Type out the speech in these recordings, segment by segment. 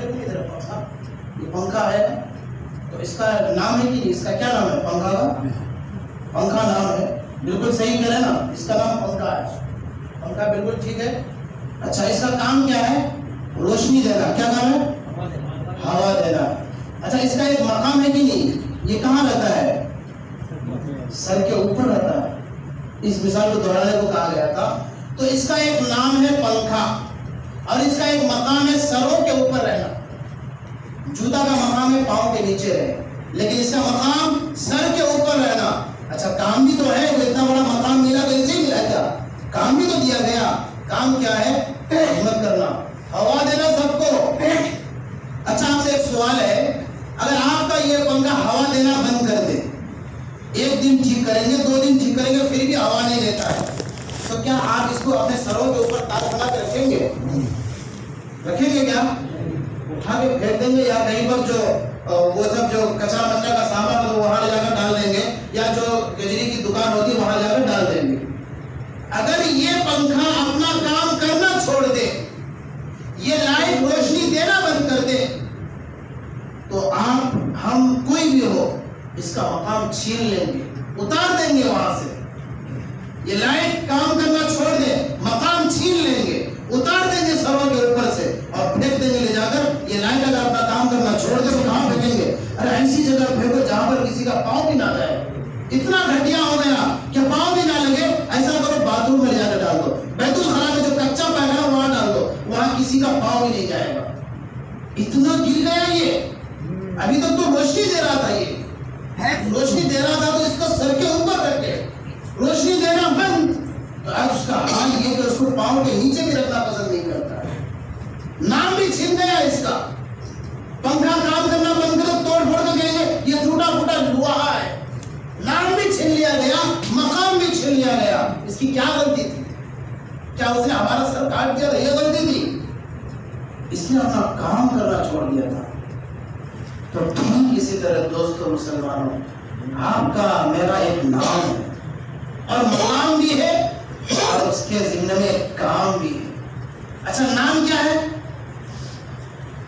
کہ نہیں ادھر پنکھا، یہ پنکھا ہے تو اس کا نام ہے کہ نہیں؟ اس کا کیا نام ہے؟ پنکھا کا پنکھا نام ہے، بالکل صحیح کہہ رہے نا، اس کا نام پنکھا ہے، پنکھا بالکل ٹھیک ہے۔ اچھا اس کا کام کیا ہے؟ روشنی دینا، کیا کام ہے؟ ہوا دینا۔ اچھا اس کا ایک مقام ہے کہ نہیں؟ یہ کہاں رہتا ہے؟ سر کے اوپر رہتا ہے، اس مثال کو دہرانے کو کہا گیا تھا۔ تو اس کا ایک نام ہے پنکھا اور اس کا ایک مقام ہے سروں کے اوپر رہنا۔ جوتا کا مقام ہے پاؤں کے نیچے رہے، لیکن اس کا مقام سر کے اوپر رہنا۔ اچھا کام بھی تو ہے، وہ اتنا بڑا مقام ملا تو اسے ملا کیا؟ کام بھی تو دیا گیا، کام کیا ہے؟ خدمت کرنا، ہوا دینا سب کو۔ اچھا آپ سے ایک سوال ہے، اگر آپ کا یہ پنکھا ہوا دینا بند کر دے، ایک دن ٹھیک کریں گے، 2 دن ٹھیک کریں گے، پھر بھی ہوا نہیں دیتا ہے، تو کیا آپ اس کو اپنے سروں کے اوپر تاج بنا کے رکھیں گے؟ رکھیں گے کیا؟ اٹھا کے پھینک دیں گے، یا کہیں پر جو وہ سب جو کچرا مچرا کا سامان ہو وہاں لے جا کر ڈال دیں گے، یا جو کجری کی دکان ہوتی ہے وہاں جا کر ڈال دیں گے؟ اگر یہ پنکھا اپنا کام کرنا چھوڑ دے، یہ لائٹ روشنی دینا بند کر دے، تو آپ ہم کوئی بھی ہو اس کا مقام چھین لیں گے، اتار دیں گے وہاں سے۔ یہ لائٹ کام کرنا چھوڑ دے، مقام چھین لیں گے، اتار دیں گے سروں کے اوپر سے اور پھینک دیں گے لے جا کر۔ یہ لائٹ اگر اپنا کام کرنا چھوڑ دے تو کہاں پھینکیں گے؟ ارے ایسی جگہ پھینکو جہاں پر کسی کا پاؤں بھی نہ جائے۔ اتنا گھٹیا ہو گیا کہ پاؤں بھی نہ لگے، ایسا کرو باتھ روم میں لے جا کر ڈال دو، بیت الخلا میں جو کچا پیکھانا وہاں ڈال دو، وہاں کسی کا پاؤں بھی نہیں جائے گا۔ اتنا گر گیا یہ، ابھی تک تو روشنی دے رہا تھا، یہ روشنی دے رہا تھا تو اس کو سر کے اوپر رکھ کے روشنی دینا بند، تو آج اس کا حال یہ کہ اس کو پاؤں کے نیچے بھی رکھنا پسند نہیں کرتا ہے۔ نام بھی چھن گیا اس کا، پنکھا کام کرنا بند کرو، توڑ پھوڑ کے کہیں گے یہ ٹوٹا پھوٹا لوہا ہے۔ نام بھی چھن لیا گیا، مقام بھی چھن لیا گیا، اس کی کیا غلطی تھی؟ کیا اس نے ہمارا سر کاٹ دیا تھا؟ یہ غلطی تھی؟ اس نے اپنا کام کرنا چھوڑ دیا تھا۔ تو ٹھیک اسی طرح دوستو مسلمانوں، آپ کا میرا ایک نام ہے اور مقام بھی ہے اور اس کے ضمن میں ایک کام بھی ہے۔ اچھا نام کیا ہے؟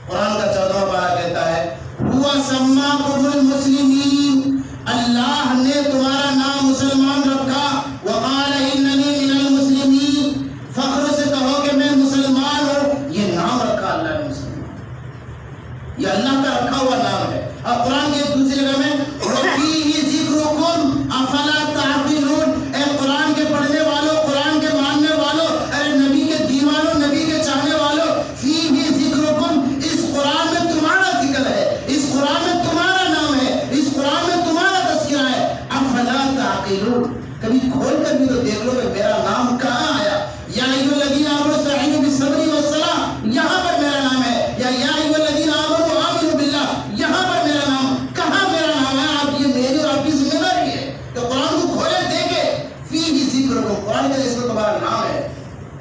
قرآن کا 14واں پارہ کہتا ہے ہوا سماکم المسلمین، اللہ نے تمہارا نام مسلمان رکھا، وقال اننی من المسلمین، فخر سے کہو کہ میں مسلمان ہوں، یہ نام رکھا اللہ نے مسلمان، یہ اللہ کا رکھا ہوا نام ہے۔ اور قرآن کی ایک دوسری جگہ میں وَفِيهِ ذِكْرُكُمْ أَفَلَا تَعْقِلُونَ، اے قرآن کے پڑھنے والوں، قرآن کے ماننے والوں، اے نبی کے دیوانوں، نبی کے چاہنے والوں، فِيهِ ذِكْرُكُمْ، اس قرآن میں تمہارا ذکر ہے، اس قرآن میں تمہارا نام ہے، اس قرآن میں تمہارا تذکرہ ہے۔ أَفَلَا تَعْقِلُونَ، کبھی کھول کر بھی تو دیکھ لو کہ میرا نام کہاں آیا؟ یا ایھا الذین آمنوا استعینوا بالصبر والصلاۃ، یہاں پر میرا نام ہے، یا ایھا الذین آمنوا آمنوا باللہ، یہاں پر میرا نام، کہاں میرا نام ہے؟ آپ یہ میری اور آپ کی ذمہ داری ہے کہ قرآن کو کھولے دیکھے، فیہ ذکرکم، قرآن کے اس میں تمہارا نام ہے۔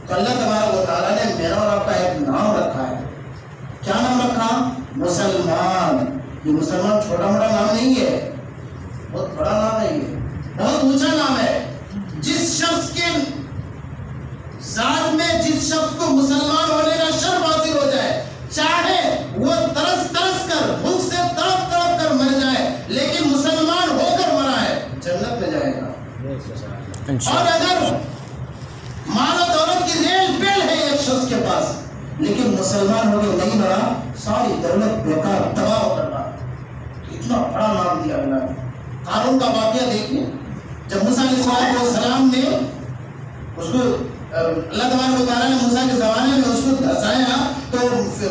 تو اللہ تبارک و تعالیٰ نے میرا اور آپ کا ایک نام رکھا ہے۔ کیا نام رکھا؟ مسلمان۔ یہ مسلمان چھوٹا موٹا نام نہیں ہے، بہت بڑا نام ہے، یہ بہت اونچا نام ہے۔ جس شخص کے ذات میں جس شخص کو مسلمان ہونے کا شرف حاصل ہو جائے، چاہے وہ ترس ترس کر بھوک سے تڑپ تڑپ کر مر جائے، لیکن مسلمان ہو کر مرا ہے، جنت میں جائے گا۔ اور اگر مال و دولت کی ریل پیل ہے ایک شخص کے پاس، لیکن مسلمان ہو کے نہیں مرا، ساری دولت بیکار تباہ ہو کر مرا۔ اتنا بڑا نام دیا اللہ نے۔ قارون کا واقعہ دیکھیے، جب موسیٰ علیہ السلام نے اس کو اللہ تبارک و تعالیٰ نے موسیٰ کے زمانے میں اس کو دھسایا، تو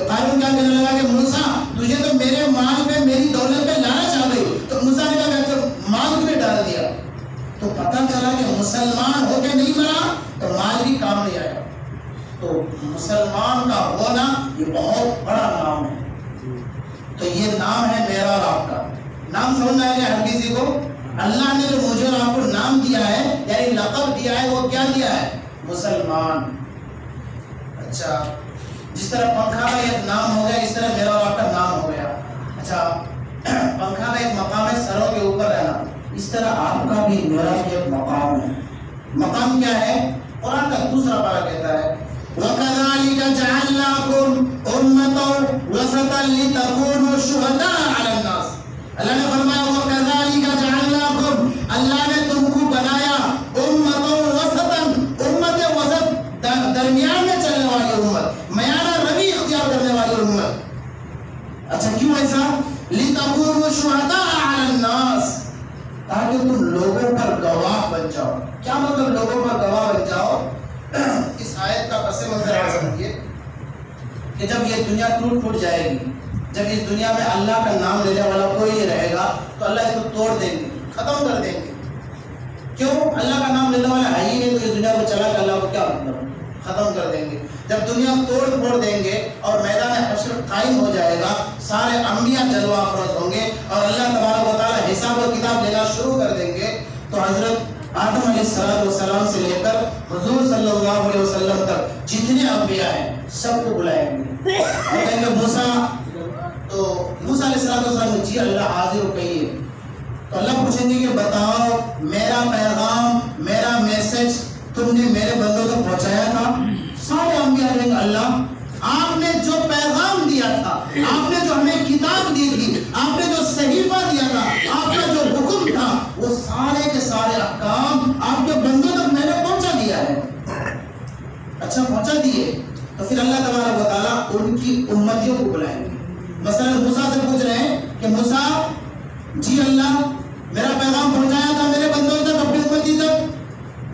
قارون کیا کہنے لگا کہ موسیٰ تجھے تو میرے مال پہ میری دولت پہ لالچ آ گئی، تو موسیٰ نے کہا کہ مال تمہیں ڈال دیا، تو پتہ چلا کہ مسلمان ہو کے نہیں مرا تو مال بھی کام نہیں آیا۔ تو مسلمان کا ہونا یہ بہت بڑا نام ہے۔ تو یہ نام ہے میرا اور آپ کا نام۔ سمجھ میں آیا ہر کسی کو؟ اللہ نے جو مجھے اور آپ کو نام دیا ہے، یعنی لقب دیا ہے، وہ کیا دیا ہے؟ مسلمان۔ اچھا جس طرح پنکھا کا ایک نام ہو گیا، اس طرح میرا اور آپ کا نام ہو گیا۔ اچھا پنکھا کا ایک مقام ہے سروں کے اوپر رہنا، اس طرح آپ کا بھی میرا بھی ایک مقام ہے۔ مقام کیا ہے؟ قرآن کا دوسرا پارہ کہتا ہے وَكَذَلِكَ جَعَلْنَاكُمْ أُمَّةً وَسَطًا شہداء علی الناس، تاکہ تم لوگوں پر گواہ بن جاؤ۔ کیا مطلب لوگوں پر گواہ بن جاؤ؟ اس آیت کا پس منظر آپ سمجھیے کہ جب یہ دنیا ٹوٹ جائے گی، جب اس دنیا میں اللہ کا نام لینے والا کوئی نہیں رہے گا، تو اللہ اس کو توڑ دیں گے، ختم کر دیں گے۔ کیوں؟ اللہ کا نام لینے والا ہے ہی نہیں، تو اس دنیا کو چلا کے اللہ کو کیا مطلب؟ ختم کر دیں گے۔ جب دنیا توڑ پھوڑ دیں گے اور میدان حشر قائم ہو جائے گا، سارے انبیاء جلوہ افروز ہوں گے اور اللہ تبارک و تعالیٰ حساب و کتاب لینا شروع کر دیں گے، تو حضرت آدم علیہ السلام سے لے کر حضور صلی اللہ علیہ وسلم تک جتنے انبیاء ہیں سب کو بلائیں گے اور کہیں گے موسیٰ، تو موسیٰ علیہ السلام جی اللہ حاضر ہو کہیے، تو اللہ پوچھیں گے کہ بتاؤ میرا پیغام، میرا میسج تم نے میرے بندوں کو پہنچایا تھا؟ سارے انبیاء کہیں گے اللہ آپ نے جو پیغام دیا تھا، آپ نے جو ہمیں کتاب دی تھی، آپ نے جو صحیفہ دیا تھا، آپ کا جو حکم تھا، وہ سارے کے سارے احکام آپ کے بندوں تک میں نے پہنچا دیا ہے۔ اچھا پہنچا دیے، تو پھر اللہ تبارک و تعالیٰ ان کی امتیوں کو بلائیں گے۔ مثلا موسیٰ سے پوچھ رہے ہیں کہ موسیٰ جی اللہ میرا پیغام پہنچایا تھا میرے بندوں تک، اپنی امتی تک؟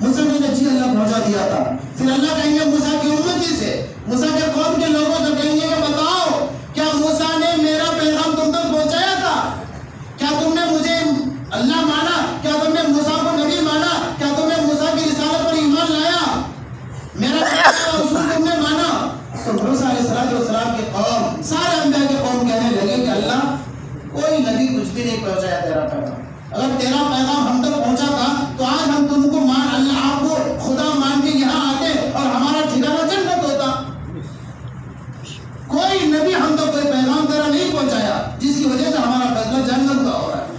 موسیٰ نے کہا جی اللہ پہنچا دیا تھا۔ پھر اللہ کہیں گے موسیٰ کی امتی سے، موسیٰ کے قوم کے لوگوں سے کہیں گے کہ بتاؤ کیا موسیٰ نے میرا پیغام تم تک پہنچایا تھا؟ کیا تم نے مجھے اللہ مانا؟ کیا تم نے موسیٰ کو نبی مانا؟ کیا تم نے موسیٰ کی رسالت پر ایمان لایا؟ میرا اصول تم نے مانا؟ تو موسیٰ علیہ السلام کی قوم، سارے انبیاء کی قوم کہنے لگے کہ اللہ کوئی نبی کچھ بھی نہیں پہنچایا تیرا پیغام، اگر تیرا پیغام ہم تک پہنچا تھا تو آج ہم تم کو مان، اللہ آپ کو خدا مان کے یہاں آتے اور ہمارا ٹھکانہ جنت ہوتا۔ کوئی نبی ہم تک کوئی پیغام تیرا نہیں پہنچایا جس کی وجہ سے ہمارا فیصلہ جنت کا ہو رہا ہے۔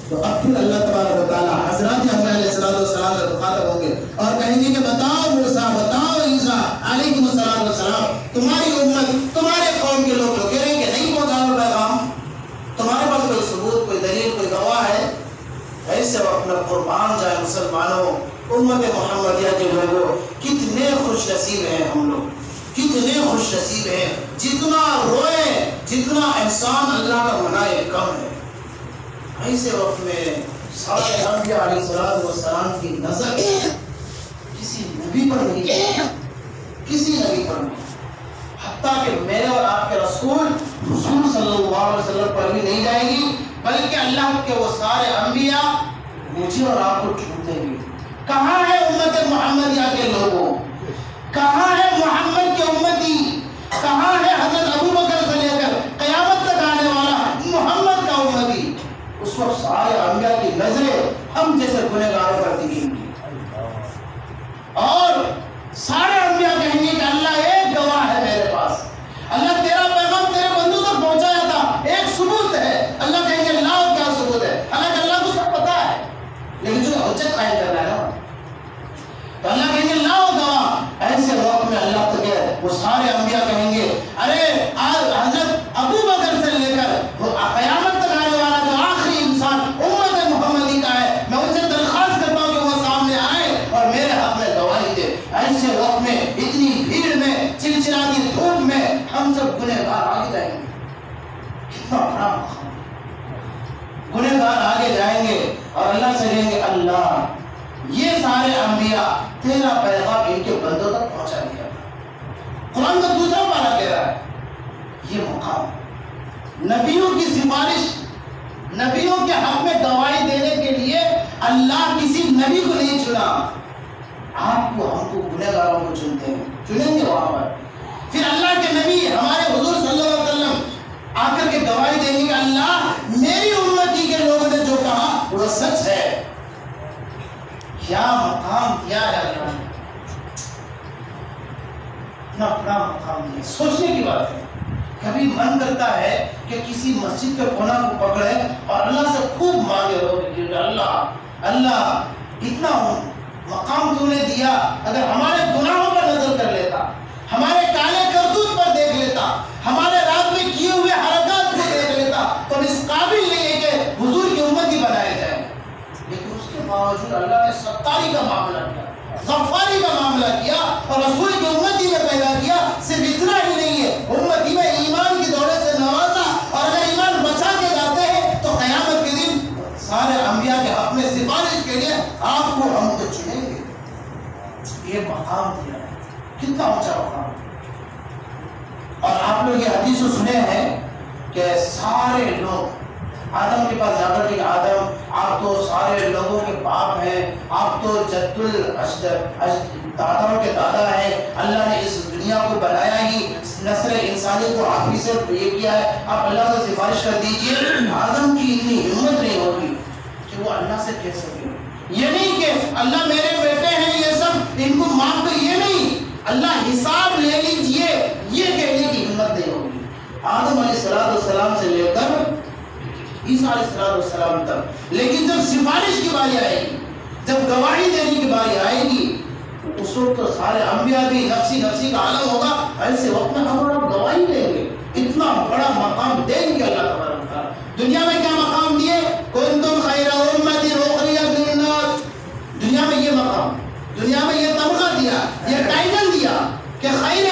تو اب پھر اللہ تبارک و تعالیٰ حضرات انبیاء علیہ السلام سے مخاطب ہوں گے اور کہیں گے کہ بتاؤ موسیٰ، بتاؤ عیسیٰ علیہ السلام، تمہاری امت، تمہارے قوم کے لوگ کہہ رہے ہیں کہ نہیں پہنچایا پیغام، تمہارے پاس کوئی ثبوت، کوئی دلیل، کوئی گواہ ہے؟ ایسے وقت میں قربان جائے مسلمانوں، امت محمدیہ کے لوگوں، کتنے خوش نصیب ہیں ہم لوگ، کتنے خوش نصیب ہیں، جتنا روئے جتنا احسان اللہ کا منائے کم ہے۔ ایسے وقت میں سارے انبیاء علیہ السلام کی نظر کسی نبی پر نہیں ہے، کسی نبی پر نہیں، حتیٰ کہ میرے اور آپ کے رسول صلی اللہ علیہ وسلم پر بھی نہیں جائے گی، بلکہ اللہ کے وہ سارے انبیاء مجھے اور آپ کو ڈھونڈیں گے۔ کہاں ہے امت محمدیہ کے لوگوں؟ کہاں ہے محمد کے امتی؟ کہاں ہے حضرت ابو بکر سے لے کر قیامت تک آنے والا محمد کا امتی؟ اس وقت سارے انبیاء کی نظریں ہم جیسے گنہگاروں پر ٹکیں گی، اور سارے انبیاء کہیں گے کہ اللہ ایک گواہ ہے میرے پاس، اللہ تیرا پیغام تیرے بندوں تک پہنچایا تھا، ایک ثبوت ہے۔ اللہ کہیں گے لاؤ کیا ثبوت ہے؟ حالانکہ اللہ کو سب پتا ہے، لیکن جو حجت قائم کرنا ہے نا، تو اللہ کہیں گے لاؤ گواہ۔ ایسے وقت میں اللہ تک وہ سارے انبیاء کہیں گے ارے حضرت ابو بکر سے لے کر قیامت تک آنے والا جو آخری انسان امت محمدی کا ہے، میں ان سے درخواست کرتا ہوں کہ وہ سامنے آئے اور میرے حق میں گواہی دے۔ ایسے وقت میں اتنی بھیڑ میں، چلچلاتی دھوپ میں ہم سب گنہگار آگے جائیں گے۔ کتنا بڑا مقام، گنہگار آگے جائیں گے اور اللہ سے کہیں گے اللہ یہ سارے انبیاء تیرا پیغام ان کے بندوں تک پہنچا دیا۔ قرآن کا دوسرا پارہ کہہ رہا ہے یہ مقام، نبیوں کی سفارش، نبیوں کے حق میں گواہی دینے کے لیے اللہ کسی نبی کو نہیں چنا، آپ کو ہم کو گنہگاروں کو چنتے ہیں، چنیں گے وہاں پر۔ پھر اللہ کے نبی ہمارے حضور صلی اللہ علیہ وسلم آ کر کے گواہی دیں گے کہ اللہ میری امتی کے لوگوں نے جو کہا وہ سچ ہے۔ کیا مقام کیا ہے اللہ نے، اتنا بڑا مقام ہے، سوچنے کی بات ہے۔ کبھی من کرتا ہے کہ کسی مسجد کے کونا کو پکڑے اور اللہ سے خوب مانگے ہو کہ اللہ اللہ اتنا مقام تو نے دیا، اگر ہمارے گناہوں پر نظر کر لیتا، ہمارے کالے کرتوت پر دیکھ لیتا، ہمارے رات میں کیے ہوئے حرکات کو دیکھ لیتا تو ہم اس قابل نہیں ہے کہ حضور کی امتی بنائے جائیں۔ لیکن اس کے باوجود اللہ نے ستاری کا معاملہ کیا، غفاری کا معاملہ کیا اور رسول کی امتی میں پیدا کیا۔ صرف اتنا ہی نہیں ہے، امتی میں ایمان کی دولت سے نوازا، اور اگر ایمان بچا کے جاتا مقام دیا ہے، کتنا اونچا مقام. اور آپ لوگ یہ حدیث سنے ہیں کہ سارے لوگ آدم کے پاس جا کر کہ آدم آپ تو سارے لوگوں کے باپ ہیں، آپ تو جد داداؤں کے دادا ہیں، اللہ نے اس دنیا کو بنایا ہی نسل انسانی کو آپ ہی سے یہ کیا ہے، آپ اللہ سے سفارش کر دیجئے. آدم کی اتنی ہمت نہیں ہوگی کہ وہ اللہ سے کہہ سکے. یہ نہیں کہ اللہ میرے بیٹے ہیں یہ سب ان کو معاف کر، یہ نہیں، اللہ حساب لے لیجئے یہ کہنے کی ہمت نہیں ہوگی. آدم علیہ السلام سے لے کر عیسیٰ علیہ السلام تک. لیکن جب سفارش کی باری آئے گی، جب گواہی دینے کی باری آئے گی، اس وقت تو سارے انبیاء بھی نفسی نفسی کا عالم ہوگا. ایسے وقت میں ہم لوگ گواہی دیں گے، اتنا بڑا مقام دیں گے اللہ تبارک و تعالیٰ. دنیا میں کیا مقام دیے؟ کنتم خیر امۃ اخرجت للناس. دنیا میں یہ مقام، دنیا میں یہ تمغہ دیا، یہ ٹائٹل دیا کہ خیر